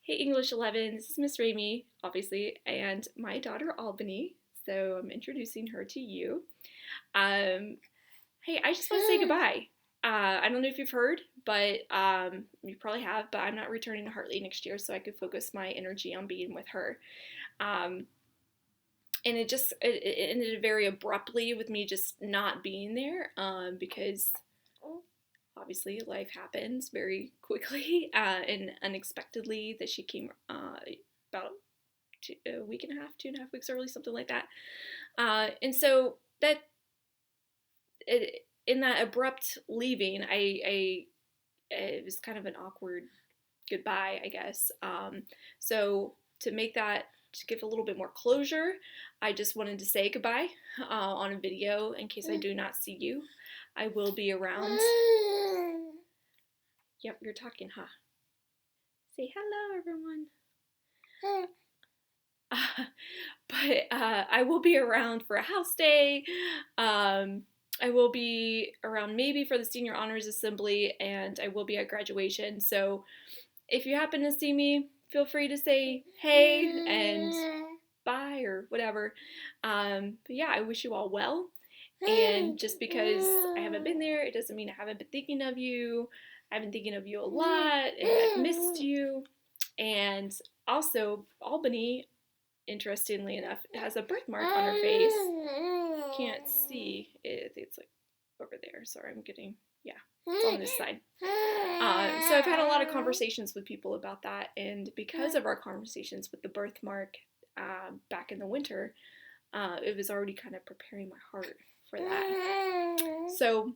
Hey English 11, this is Miss Ramey, obviously, and my daughter Albany, so I'm introducing her to you. Um, hey, I just want to say goodbye. I don't know if you've heard, but you probably have, but I'm not returning to Hartley next year, so I could focus my energy on being with her. Um, and it ended very abruptly with me just not being there because obviously life happens very quickly and unexpectedly that she came about a week and a half, 2.5 weeks early, something like that. And so that in that abrupt leaving, it was kind of an awkward goodbye, I guess. So to make that to give a little bit more closure, I just wanted to say goodbye on a video in case I do not see you. I will be around. Yep, you're talking, huh? Say hello, everyone. But I will be around for a house day. I will be around maybe for the senior honors assembly, and I will be at graduation. So if you happen to see me, feel free to say hey and bye or whatever. But yeah, I wish you all well. And just because I haven't been there, it doesn't mean I haven't been thinking of you. I've been thinking of you a lot, and I've missed you. And also, Albany, interestingly enough, has a birthmark on her face. Can't see it. It's like over there. Sorry, I'm getting, yeah, it's on this side. So I've had a lot of conversations with people about that, and because of our conversations with the birthmark back in the winter, it was already kind of preparing my heart for that. So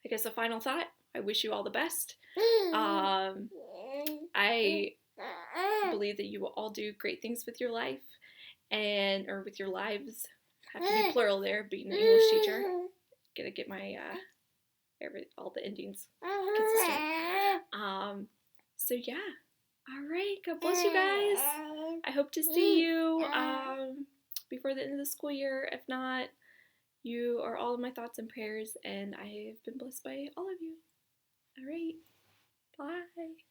I guess a final thought, I wish you all the best. I believe that you will all do great things with your life or with your lives. Have to be plural there, being an English teacher. Gotta get my all the endings consistent. So yeah. All right. God bless you guys. I hope to see you before the end of the school year. If not, you are all of my thoughts and prayers, and I have been blessed by all of you. All right. Bye.